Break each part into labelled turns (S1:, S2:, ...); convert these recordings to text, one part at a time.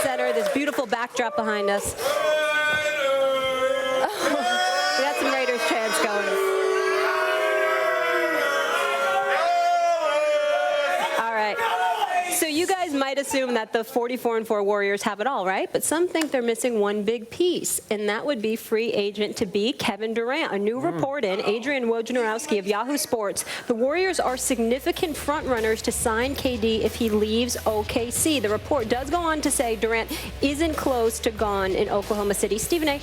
S1: Center, this beautiful backdrop behind us. Oh, we got some Raiders chants going. So you guys might assume that the 44-4 Warriors have it all, right? But some think they're missing one big piece, and that would be free agent to be Kevin Durant. A new report in, Adrian Wojnarowski of Yahoo Sports, the Warriors are significant frontrunners to sign KD if he leaves OKC. The report does go on to say Durant isn't close to gone in Oklahoma City. Stephen A.,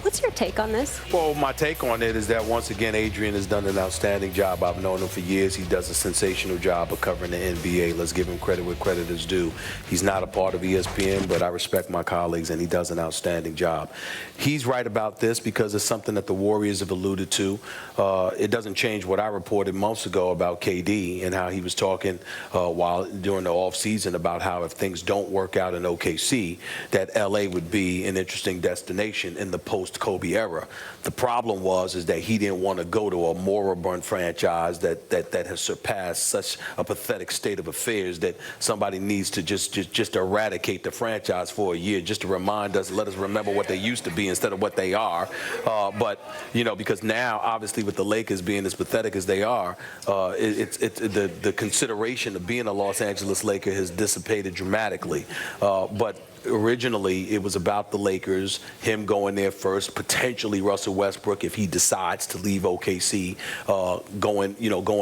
S1: what's your take on this?
S2: Well, my take on it is that, once again, Adrian has done an outstanding job. I've known him for years. He does a sensational job of covering the NBA. Let's give him credit where credit is due. He's not a part of ESPN, but I respect my colleagues, and he does an outstanding job. He's right about this because it's something that the Warriors have alluded to. It doesn't change what I reported months ago about KD and how he was talking during the offseason about how if things don't work out in OKC, that LA would be an interesting destination in the post-Kobe era. The problem is that he didn't want to go to a moribund franchise that has surpassed such a pathetic state of affairs that somebody needs to just eradicate the franchise for a year, just to remind us, let us remember what they used to be instead of what they are. But you know, because now, obviously, with the Lakers being as pathetic as they are, the consideration of being a Los Angeles Laker has dissipated dramatically. But originally, it was about the Lakers, him going there first, potentially Russell Westbrook if he decides to leave OKC, going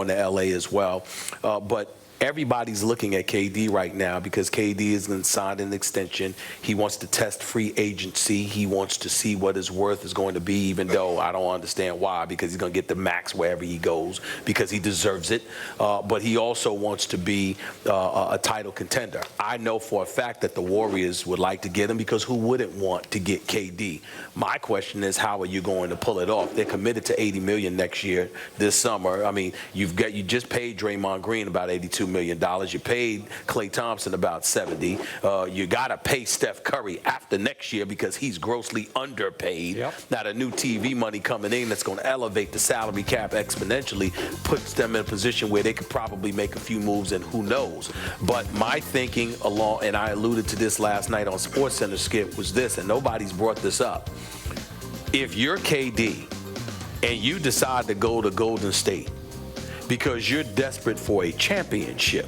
S2: to LA as well. But everybody's looking at KD right now because KD has been signed an extension. He wants to test free agency. He wants to see what his worth is going to be, even though I don't understand why, because he's going to get the max wherever he goes because he deserves it. But he also wants to be a title contender. I know for a fact that the Warriors would like to get him because who wouldn't want to get KD? My question is, how are you going to pull it off? They're committed to $80 million next year, this summer. I mean, you just paid Draymond Green about $82 million. You paid Klay Thompson about $70. You got to pay Steph Curry after next year because he's grossly underpaid. Yep. Now, the new TV money coming in that's going to elevate the salary cap exponentially puts them in a position where they could probably make a few moves, and who knows. But my thinking along, and I alluded to this last night on SportsCenter, Skip, was this, and nobody's brought this up. If you're KD and you decide to go to Golden State because you're desperate for a championship,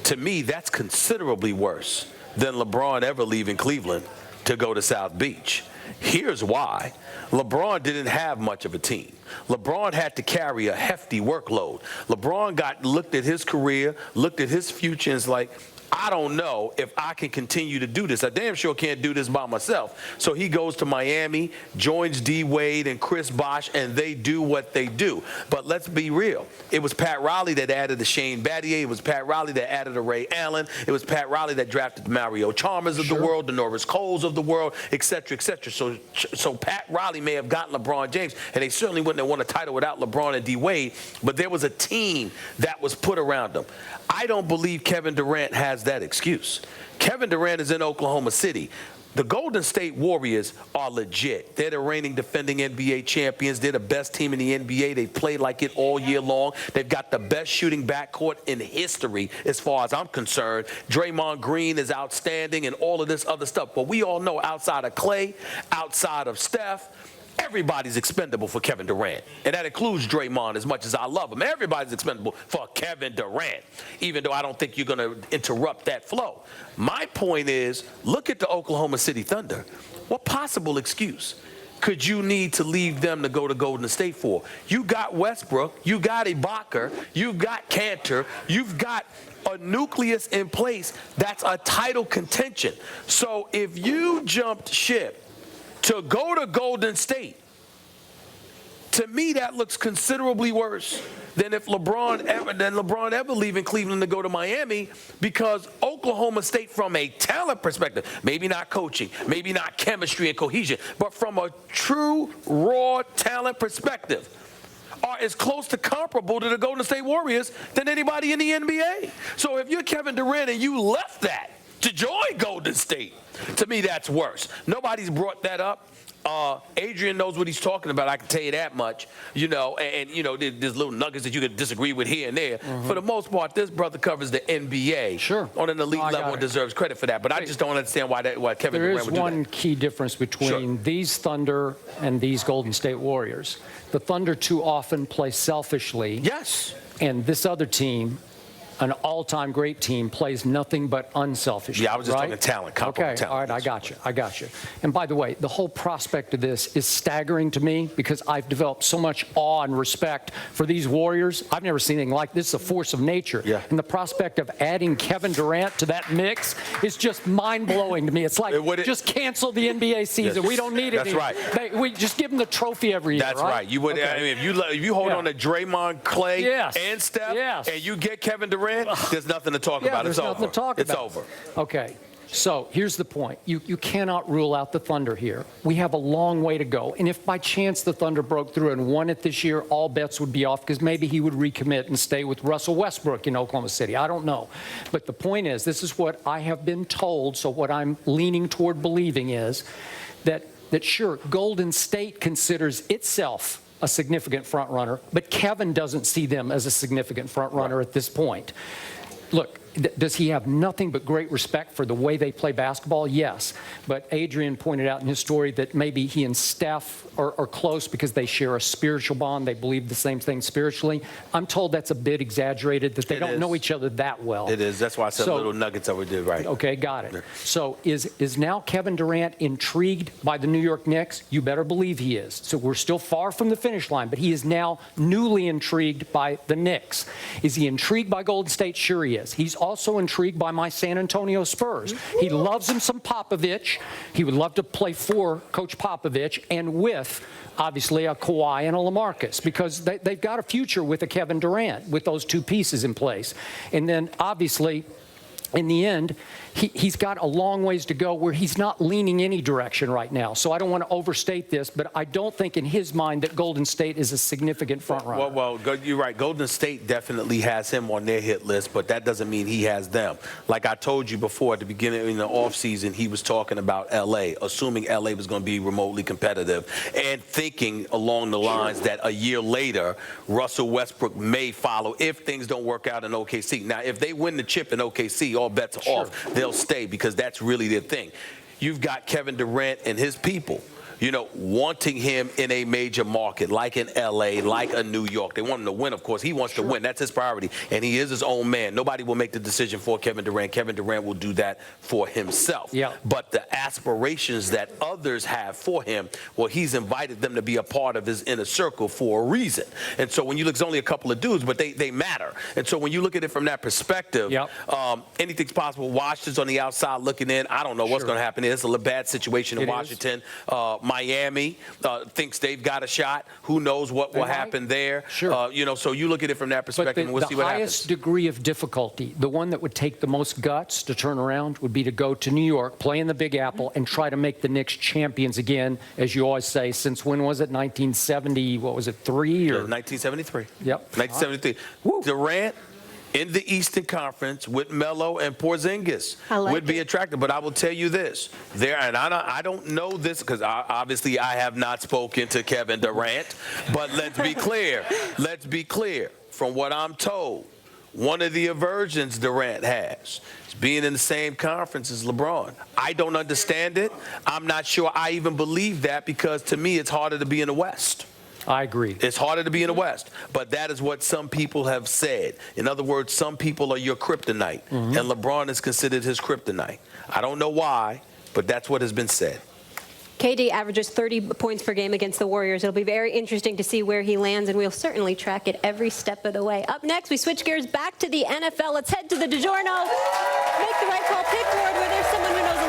S2: to me, that's considerably worse than LeBron ever leaving Cleveland to go to South Beach. Here's why. LeBron didn't have much of a team. LeBron had to carry a hefty workload. LeBron looked at his career, looked at his future, and is like, I don't know if I can continue to do this. I damn sure can't do this by myself. So he goes to Miami, joins D. Wade and Chris Bosh, and they do what they do. But let's be real. It was Pat Riley that added the Shane Battier. It was Pat Riley that added the Ray Allen. It was Pat Riley that drafted the Mario Chalmers of the world, the Norris Coles of the world, et cetera, et cetera. So Pat Riley may have gotten LeBron James, and they certainly wouldn't have won a title without LeBron and D. Wade, but there was a team that was put around them. I don't believe Kevin Durant has that excuse. Kevin Durant is in Oklahoma City. The Golden State Warriors are legit. They're the reigning defending NBA champions. They're the best team in the NBA. They play like it all year long. They've got the best shooting backcourt in history as far as I'm concerned. Draymond Green is outstanding and all of this other stuff. But we all know outside of Klay, outside of Steph, everybody's expendable for Kevin Durant. And that includes Draymond, as much as I love him. Everybody's expendable for Kevin Durant, even though I don't think you're going to interrupt that flow. My point is, look at the Oklahoma City Thunder. What possible excuse could you need to leave them to go to Golden State for? You got Westbrook, you got Ibaka, you've got Cantor, you've got a nucleus in place that's a title contention. So if you jumped ship to go to Golden State, to me, that looks considerably worse than if LeBron ever leaving Cleveland to go to Miami, because Oklahoma State, from a talent perspective, maybe not coaching, maybe not chemistry and cohesion, but from a true raw talent perspective, are as close to comparable to the Golden State Warriors than anybody in the NBA. So if you're Kevin Durant and you left that to join Golden State, to me, that's worse. Nobody's brought that up. Adrian knows what he's talking about. I can tell you that much. And there's little nuggets that you could disagree with here and there. For the most part, this brother covers the NBA on an elite level and deserves credit for that. But I just don't understand why Kevin Durant would do that.
S3: There is one key difference between these Thunder and these Golden State Warriors. The Thunder too often play selfishly.
S2: Yes.
S3: And this other team, an all-time great team, plays nothing but unselfishly.
S2: Yeah, I was just talking talent, comparable talent.
S3: All right, I got you. And by the way, the whole prospect of this is staggering to me because I've developed so much awe and respect for these Warriors. I've never seen anything like this. It's a force of nature.
S2: Yeah.
S3: And the prospect of adding Kevin Durant to that mix is just mind-blowing to me. It's like, just cancel the NBA season.
S2: Yes.
S3: We don't need it.
S2: That's right.
S3: We just give them the trophy every year,
S2: That's right. You would. I mean, if you hold on to Draymond, Clay, and Steph, and you get Kevin Durant, there's nothing to talk about. It's over. It's over.
S3: Okay. So here's the point. You cannot rule out the Thunder here. We have a long way to go. And if by chance the Thunder broke through and won it this year, all bets would be off because maybe he would recommit and stay with Russell Westbrook in Oklahoma City. I don't know. But the point is, this is what I have been told. So what I'm leaning toward believing is that sure, Golden State considers itself a significant front runner, but Kevin doesn't see them as a significant front runner at this point. Look, does he have nothing but great respect for the way they play basketball? Yes. But Adrian pointed out in his story that maybe he and Steph are close because they share a spiritual bond. They believe the same thing spiritually. I'm told that's a bit exaggerated, that they don't know each other that well.
S2: It is. That's why I said little nuggets over there, right?
S3: Okay, got it. So is now Kevin Durant intrigued by the New York Knicks? You better believe he is. So we're still far from the finish line, but he is now newly intrigued by the Knicks. Is he intrigued by Golden State? Sure he is. He's also intrigued by my San Antonio Spurs. He loves him some Popovich. He would love to play for Coach Popovich and with, obviously, a Kawhi and a LaMarcus because they've got a future with a Kevin Durant with those two pieces in place. And then, obviously, in the end, he's got a long ways to go where he's not leaning any direction right now. So I don't want to overstate this, but I don't think in his mind that Golden State is a significant front runner.
S2: Well, you're right. Golden State definitely has him on their hit list, but that doesn't mean he has them. Like I told you before, at the beginning in the offseason, he was talking about L.A., assuming L.A. was going to be remotely competitive and thinking along the lines that a year later, Russell Westbrook may follow if things don't work out in OKC. Now, if they win the chip in OKC, all bets are off. They'll stay because that's really their thing. You've got Kevin Durant and his people, wanting him in a major market like in L.A., like a New York. They want him to win, of course. He wants to win. That's his priority. And he is his own man. Nobody will make the decision for Kevin Durant. Kevin Durant will do that for himself.
S3: Yeah.
S2: But the aspirations that others have for him, well, he's invited them to be a part of his inner circle for a reason. And so when you look, it's only a couple of dudes, but they matter. And so when you look at it from that perspective, anything's possible. Washington's on the outside looking in. I don't know what's going to happen. It's a bad situation in Washington. Miami thinks they've got a shot. Who knows what will happen there? So you look at it from that perspective, and we'll see what happens.
S3: The highest degree of difficulty, the one that would take the most guts to turn around, would be to go to New York, play in the Big Apple, and try to make the Knicks champions again, as you always say, since when was it? 1970, what was it, 3? Or
S2: 1973.
S3: Yep.
S2: 1973. Durant in the Eastern Conference with Melo and Porzingis would be attractive. But I will tell you this, I don't know this because obviously I have not spoken to Kevin Durant, but let's be clear. From what I'm told, one of the aversions Durant has is being in the same conference as LeBron. I don't understand it. I'm not sure I even believe that because to me it's harder to be in the West.
S3: I agree.
S2: It's harder to be in the West, but that is what some people have said. In other words, some people are your kryptonite, and LeBron is considered his kryptonite. I don't know why, but that's what has been said.
S1: KD averages 30 points per game against the Warriors. It'll be very interesting to see where he lands, and we'll certainly track it every step of the way. Up next, we switch gears back to the NFL. Let's head to the DiGiorno Make the Right Call pick board, where there's someone who knows a